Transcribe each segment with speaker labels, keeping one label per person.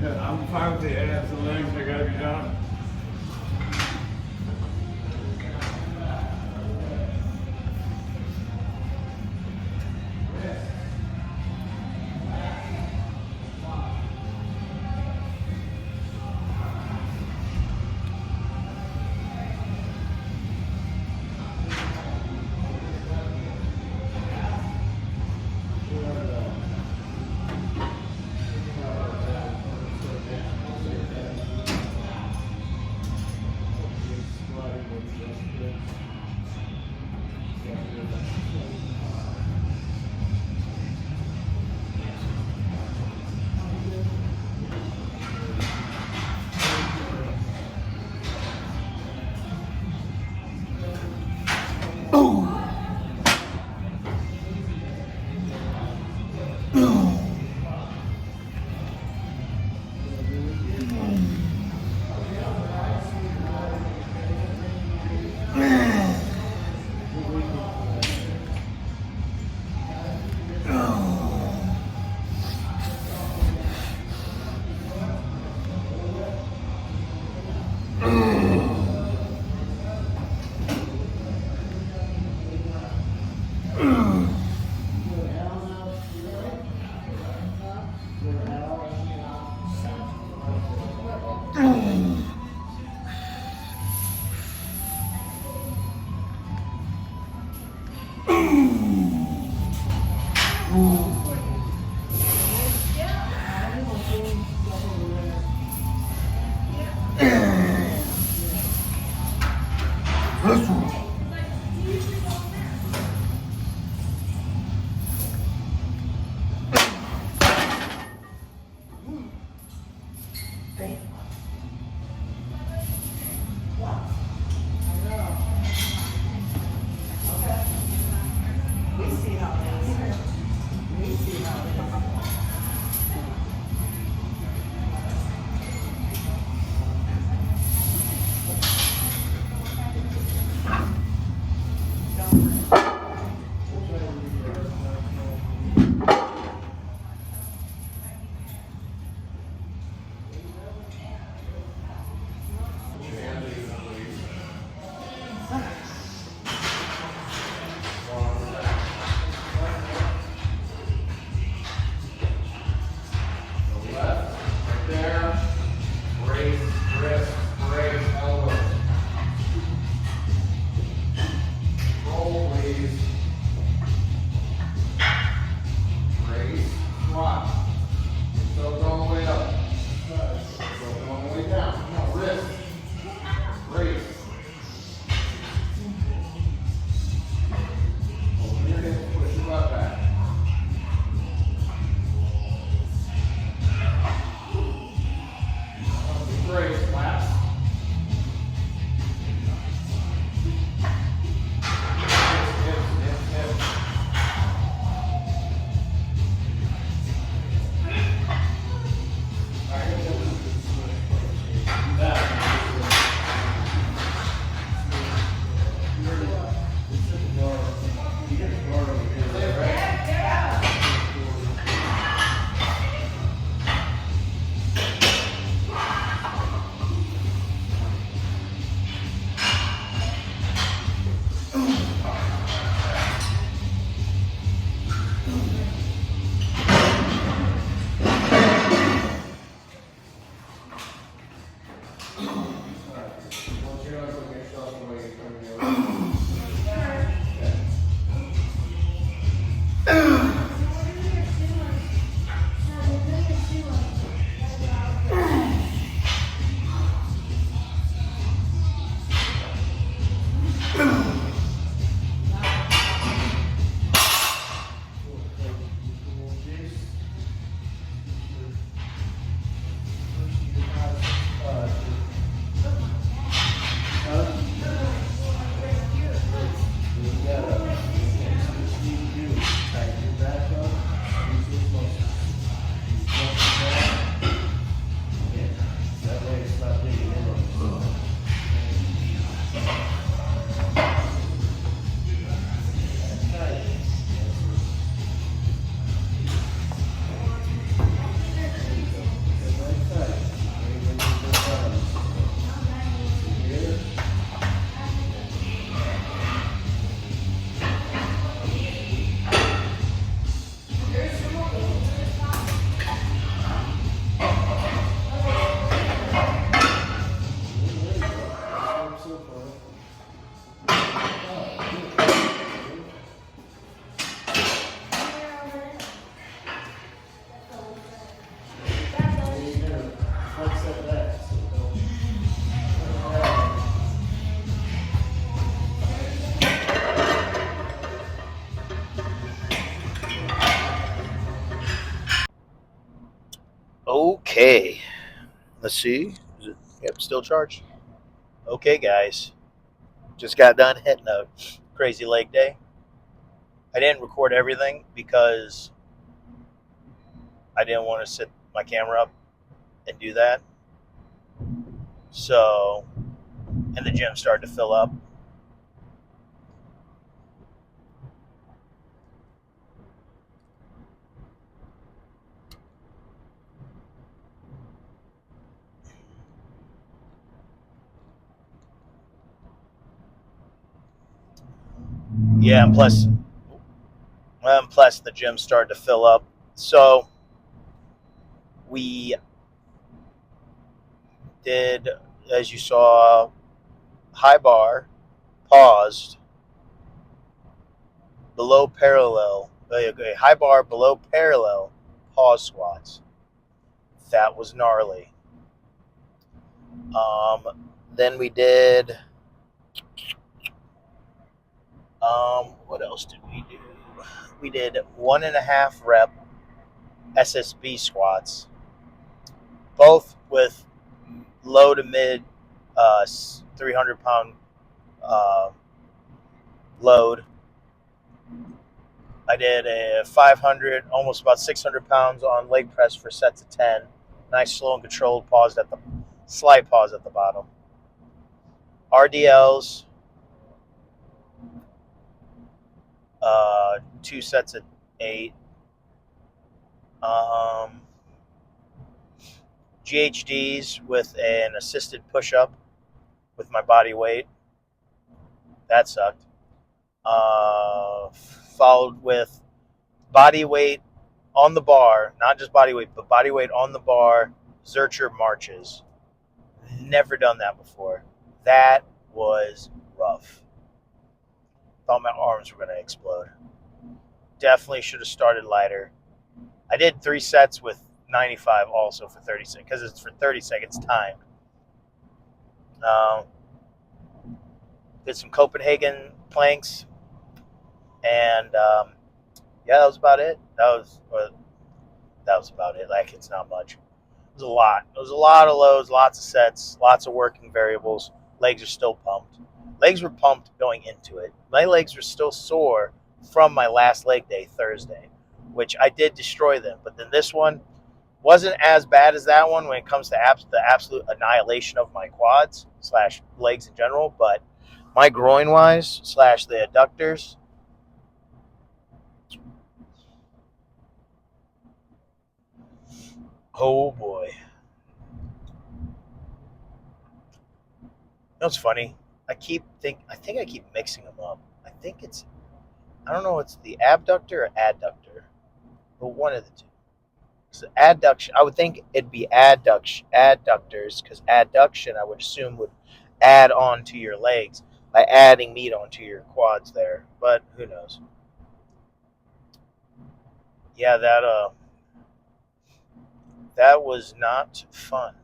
Speaker 1: I'm fine with the abs and legs that gotta be done.
Speaker 2: Okay, let's see. Is it, yep, still charged. Okay, guys, just got done hitting a crazy leg day. I didn't record everything because I didn't want to set my camera up and do that. So, and the gym started to fill up. Yeah, and plus the gym started to fill up. So we did, as you saw, high bar, paused, below parallel, a high bar below parallel, pause squats. That was gnarly. Then we did. What else did we do? We did 1.5 rep SSB squats, both with low to mid 300-pound uh, load. I did a 500, almost about 600 pounds on leg press for sets of 10. Nice, slow, and controlled pause at the slight pause at the bottom. RDLs, 2 sets of 8. GHDs with an assisted push-up with my body weight. That sucked. Followed with body weight on the bar, not just body weight, but body weight on the bar, Zercher marches. Never done that before. That was rough. Thought my arms were going to explode. Definitely should have started lighter. I did 3 sets with 95 also for 30 seconds because it's for 30 seconds timed. Did some Copenhagen planks, and yeah, that was about it. That was about it. Like, it's not much. It was a lot. It was a lot of loads, lots of sets, lots of working variables. Legs are still pumped. Legs were pumped going into it. My legs were still sore from my last leg day Thursday, which I did destroy them. But then this one wasn't as bad as that one when it comes to the absolute annihilation of my quads / legs in general. But my groin wise / the adductors. Oh boy. You know what's funny? I think I keep mixing them up. I don't know, it's the abductor or adductor, but one of the two. So adduction, I would think it'd be adductors, because adduction, I would assume, would add on to your legs by adding meat onto your quads there. But who knows? Yeah, that was not fun.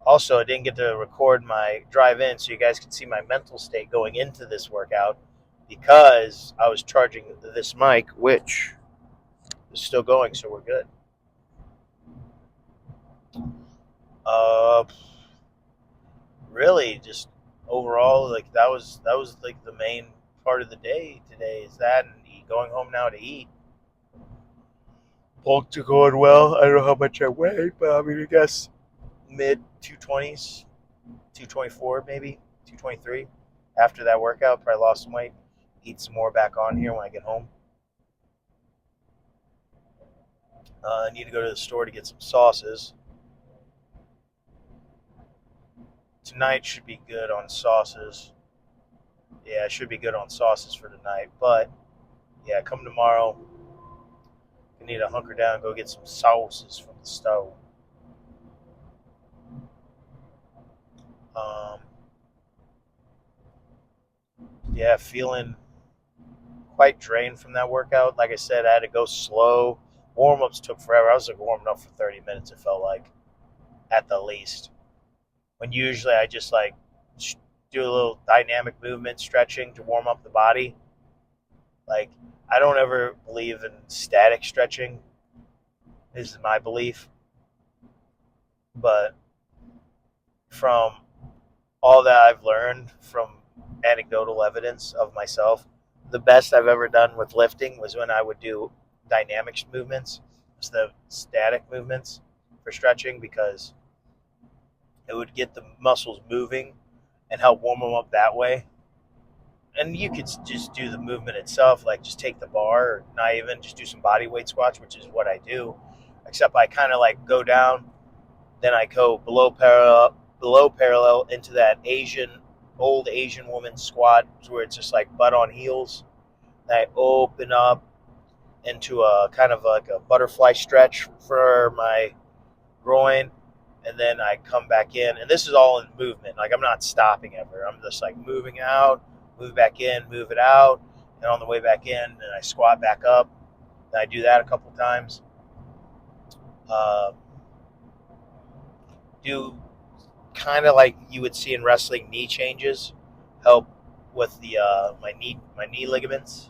Speaker 2: Also, I didn't get to record my drive in so you guys could see my mental state going into this workout because I was charging this mic, which is still going, so we're good. Uh, Really, just overall, like that was like the main part of the day today is that, and going home now to eat. Bulk to going well. I don't know how much I weigh, but I mean, I guess mid 220s, 224 maybe, 223. After that workout, probably lost some weight. Eat some more back on here when I get home. I need to go to the store to get some sauces. Tonight should be good on sauces. Yeah, it should be good on sauces for tonight. But yeah, come tomorrow. I need to hunker down and go get some sauces from the stove. Um, yeah, feeling quite drained from that workout. Like I said, I had to go slow. Warm ups took forever. I was like warming up for 30 minutes, it felt like, at the least. When usually I just like do a little dynamic movement stretching to warm up the body. Like, I don't ever believe in static stretching. This is my belief. But from all that I've learned from anecdotal evidence of myself, the best I've ever done with lifting was when I would do dynamic movements instead of static movements for stretching, because it would get the muscles moving and help warm them up that way. And you could just do the movement itself, like just take the bar, or not even just do some body weight squats, which is what I do. Except I kind of like go down, then I go below parallel into that old Asian woman squat, where it's just like butt on heels. And I open up into a kind of like a butterfly stretch for my groin, and then I come back in. And this is all in movement. Like, I'm not stopping ever. I'm just like moving out, move back in, move it out, and on the way back in, and I squat back up. And I do that a couple times. Uh, do kind of like you would see in wrestling, knee changes help with the my knee ligaments.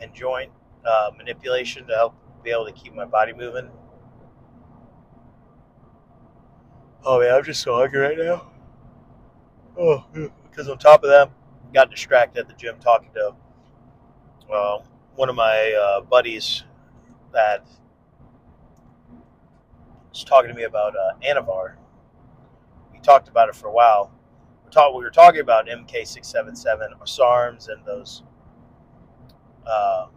Speaker 2: And joint manipulation to help be able to keep my body moving. Oh man, I'm just so hungry right now. Oh, because on top of that, got distracted at the gym talking to one of my buddies that was talking to me about Anavar. We talked about it for a while. We were talking about MK677 or SARMs and those. I'm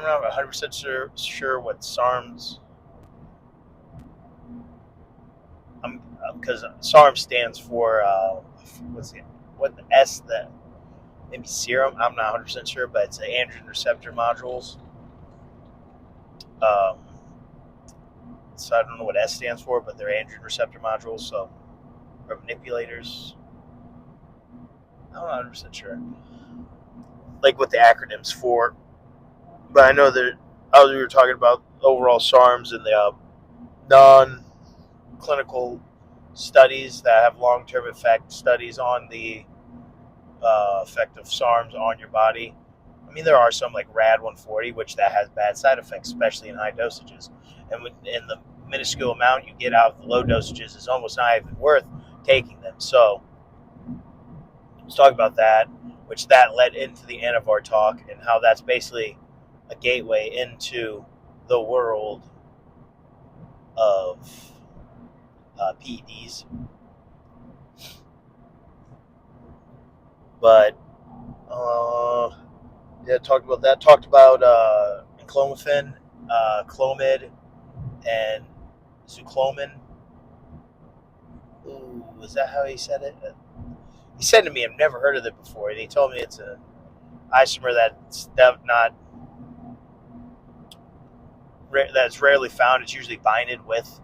Speaker 2: not 100% sure what SARMs. Because SARM stands for what the S that maybe serum. I'm not 100% sure, but it's the androgen receptor modules. So I don't know what S stands for, but they're androgen receptor modules, so or manipulators. I'm not 100% sure, like what the acronyms for. But I know that we were talking about overall SARMs and the non-clinical studies that have long-term effect studies on the effect of SARMs on your body. I mean, there are some like RAD 140, which that has bad side effects, especially in high dosages. And in the minuscule amount you get out of the low dosages is almost not even worth taking them. So let's talk about that, which that led into the Anavar talk and how that's basically a gateway into the world of PEDs. But yeah, talked about that. Talked about enclomiphene, Clomid, and Zuclomin. Ooh, is that how he said it? He said to me, I've never heard of it before. And he told me it's an isomer that's rarely found. It's usually binded with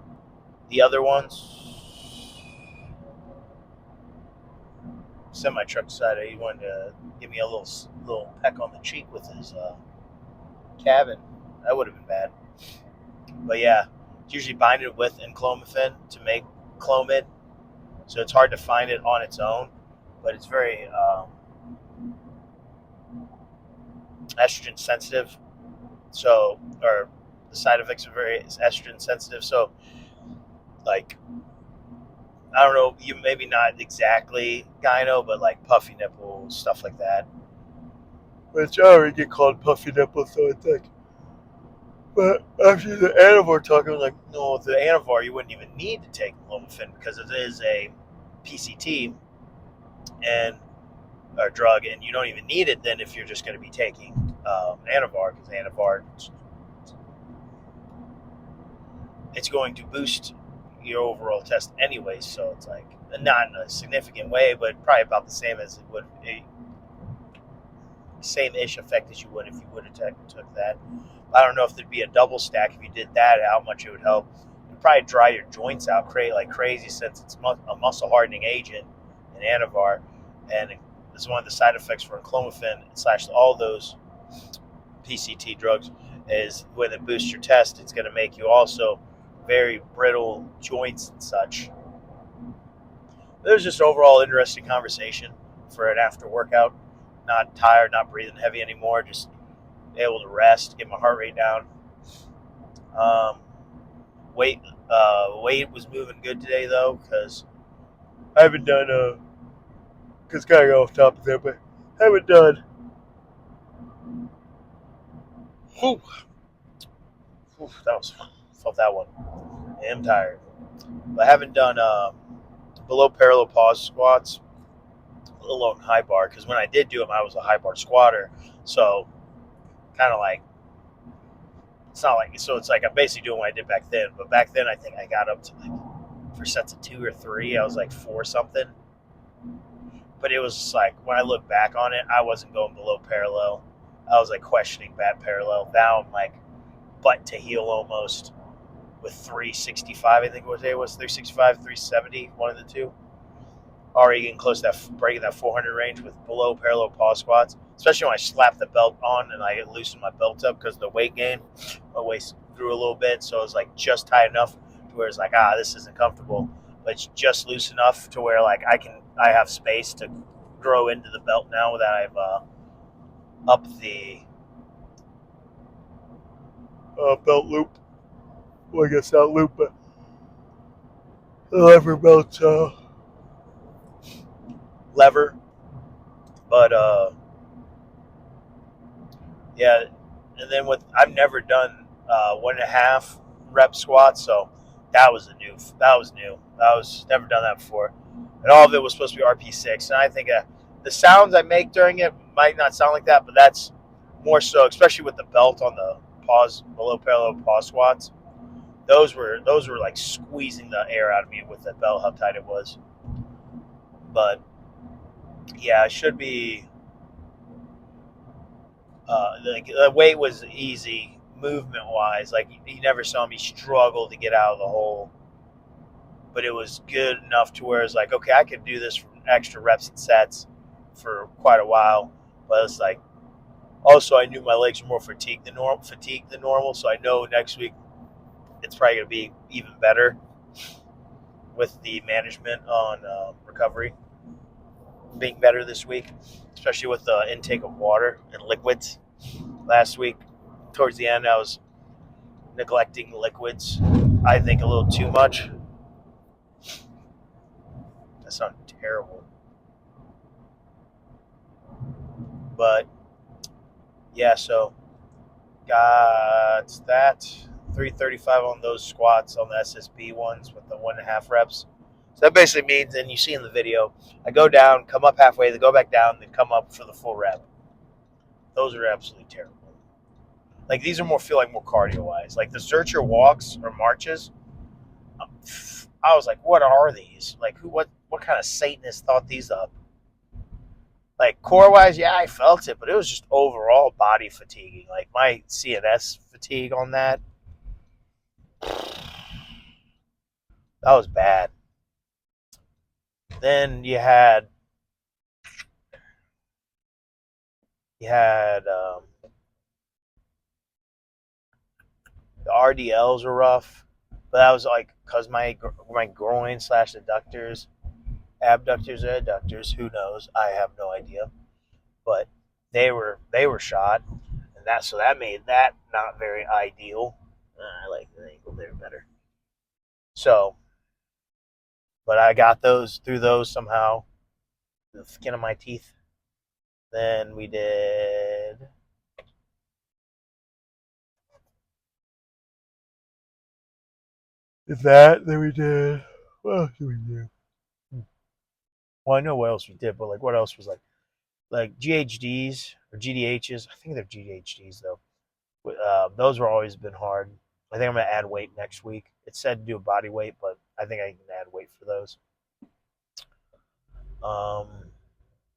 Speaker 2: the other ones. Semi truck decided he wanted to give me a little peck on the cheek with his cabin. That would have been bad. But yeah, it's usually binded with enclomiphene to make Clomid. So it's hard to find it on its own, but it's very estrogen sensitive. So, or the side effects are very estrogen sensitive. So, like, I don't know, you maybe not exactly gyno, but like puffy nipples, stuff like that. Which I already get called puffy nipples, so it's like. But after the Anavar talk, I was like, no, with the Anavar, you wouldn't even need to take Clomiphene because it is a PCT and a drug, and you don't even need it then if you're just going to be taking Anavar, because Anavar, it's going to boost your overall test anyway. So it's like not in a significant way, but probably about the same as it would same-ish effect as you would if you would have took that. I don't know if there'd be a double stack if you did that, how much it would help. It'd probably dry your joints out like crazy, since it's a muscle hardening agent in Anavar, and it's one of the side effects for clomiphene / all those PCT drugs is when it boosts your test, it's going to make you also very brittle joints and such. It was just overall interesting conversation for an after workout. not tired, not breathing heavy anymore, just able to rest, get my heart rate down. Um, weight was moving good today though, because I haven't done because gotta go off topic there, but I haven't done. Whew, that was felt that one. I am tired. But I haven't done below parallel pause squats, a little on high bar, because when I did do them, I was a high bar squatter. So kind of like it's not like it's like I'm basically doing what I did back then. But back then, I think I got up to like for sets of 2 or 3, I was like 4 something. But it was just like when I look back on it, I wasn't going below parallel. I was like questioning bad parallel. Now I'm like butt to heel almost with 365. I think it was 365, 370, one of the two. Already getting close to that, breaking that 400 range with below parallel pause squats. Especially when I slap the belt on and I loosen my belt up because of the weight gain. My waist grew a little bit, so it was like just tight enough to where it's like, this isn't comfortable, but it's just loose enough to where like I have space to grow into the belt now that I've upped the belt loop. Well, I guess not loop, but the lever belt lever. But yeah, and then I've never done 1.5 rep squats, so that was new. That was never done that before, and all of it was supposed to be RP6. And I think the sounds I make during it might not sound like that, but that's more so, especially with the belt on the pause below parallel pause squats. Those were like squeezing the air out of me with the belt, how tight it was. But yeah, it should be. The weight was easy movement wise. Like you never saw me struggle to get out of the hole, but it was good enough to where it's like, okay, I could do this for extra reps and sets for quite a while. But it's like, also I knew my legs were more fatigued than normal, so I know next week it's probably going to be even better with the management on recovery being better this week, especially with the intake of water and liquids. Last week, towards the end, I was neglecting liquids, I think, a little too much. That sounded terrible. But yeah, so got that 335 on those squats on the SSB ones with the 1.5 reps. So that basically means, and you see in the video, I go down, come up halfway, then go back down, then come up for the full rep. Those are absolutely terrible. Like these feel like more cardio wise. Like the searcher walks or marches, I was like, what are these? Like what kind of Satanist thought these up? Like core wise, yeah, I felt it, but it was just overall body fatiguing. Like my CNS fatigue on that was bad. Then you had the RDLs were rough, but that was like because my groin / adductors, abductors or adductors, who knows? I have no idea, but they were shot, and that made that not very ideal. I like the ankle there better. So, but I got through those somehow, the skin of my teeth. Then we did that. Then we did. What else did we do? Well, I know what else we did, but like, what else was like GHDs or GDHs? I think they're GHDs though. Those were always been hard. I think I'm gonna add weight next week. It said to do a body weight, but I think I can add weight for those.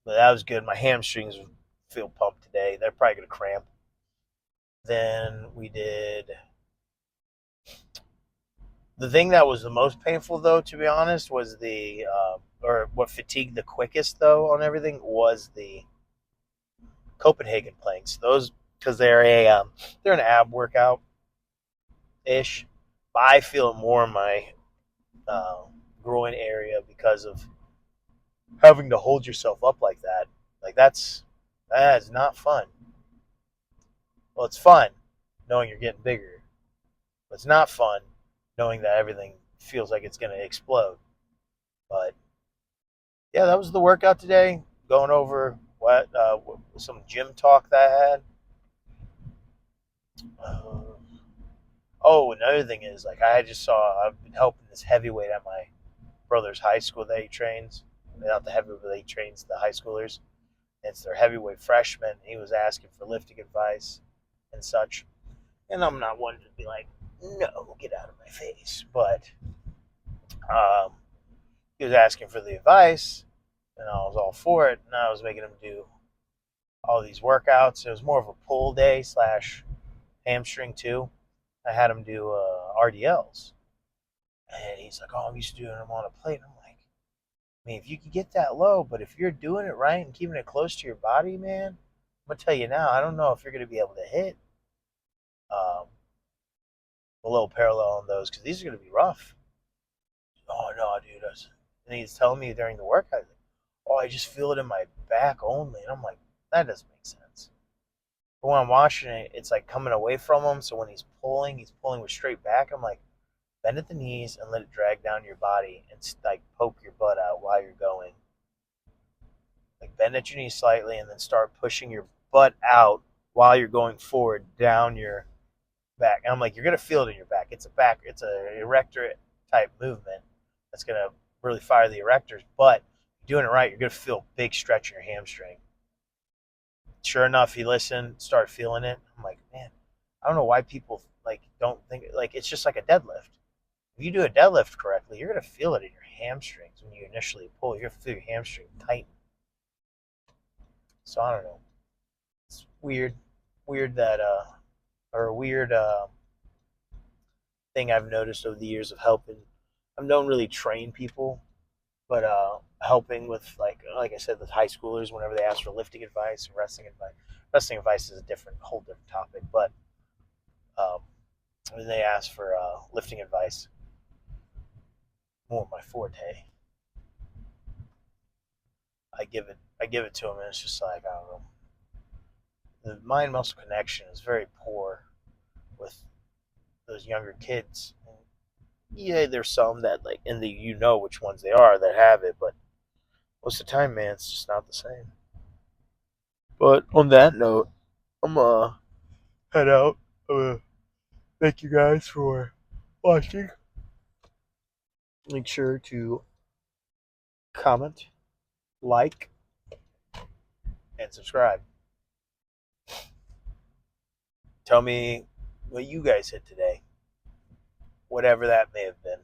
Speaker 2: But that was good. My hamstrings feel pumped today. They're probably gonna cramp. Then we did the thing that was the most painful, though, to be honest, was or what fatigued the quickest, though, on everything was the Copenhagen planks. Those, because they're an ab workout ish, but I feel it more in my groin area because of having to hold yourself up like that. Like that's That is not fun. Well, it's fun knowing you're getting bigger, but it's not fun knowing that everything feels like it's going to explode. But yeah, that was the workout today. Going over what some gym talk that I had. Uh, oh, another thing is like I just saw I've been helping this heavyweight at my brother's high school that he trains. Not the heavyweight, but he trains the high schoolers. It's their heavyweight freshman. He was asking for lifting advice and such. And I'm not one to be like, no, get out of my face. But um, he was asking for the advice, and I was all for it. And I was making him do all these workouts. It was more of a pull day slash hamstring too. I had him do RDLs, and he's like, "Oh, I'm used to doing them on a plate." And I'm like, "I mean, if you could get that low, but if you're doing it right and keeping it close to your body, man, I'm gonna tell you now. I don't know if you're gonna be able to hit um, a little parallel on those because these are gonna be rough." Oh no, dude! And he's telling me during the workout, "Oh, I just feel it in my back only," and I'm like, "That doesn't make sense." But when I'm watching it, it's like coming away from him. So when he's pulling with straight back. I'm like, bend at the knees and let it drag down your body and like poke your butt out while you're going. Like bend at your knees slightly and then start pushing your butt out while you're going forward down your back. And I'm like, you're gonna feel it in your back. It's a erector type movement that's gonna really fire the erectors. But doing it right, you're gonna feel a big stretch in your hamstring. Sure enough, he listened, started feeling it. I'm like, man, I don't know why people like don't think like it's just like a deadlift. If you do a deadlift correctly, you're gonna feel it in your hamstrings when you initially pull. You're gonna feel your hamstring tighten. So I don't know. It's weird that or a weird thing I've noticed over the years of helping. I don't really train people, but helping with like I said, with high schoolers whenever they ask for lifting advice, wrestling advice. Wrestling advice is a whole different topic, but um, when they ask for lifting advice, more my forte. I give it to them, and it's just like I don't know. The mind muscle connection is very poor with those younger kids. And yeah, there's some that like, and you know which ones they are that have it, but most of the time, man, it's just not the same. But on that note, I'm head out. Thank you guys for watching. Make sure to comment, like, and subscribe. Tell me what you guys hit today, whatever that may have been.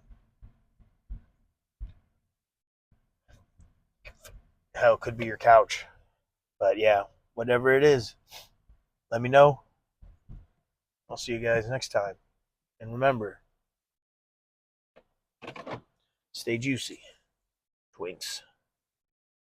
Speaker 2: Hell, it could be your couch. But yeah, whatever it is, let me know. I'll see you guys next time. And remember, stay juicy, twinks.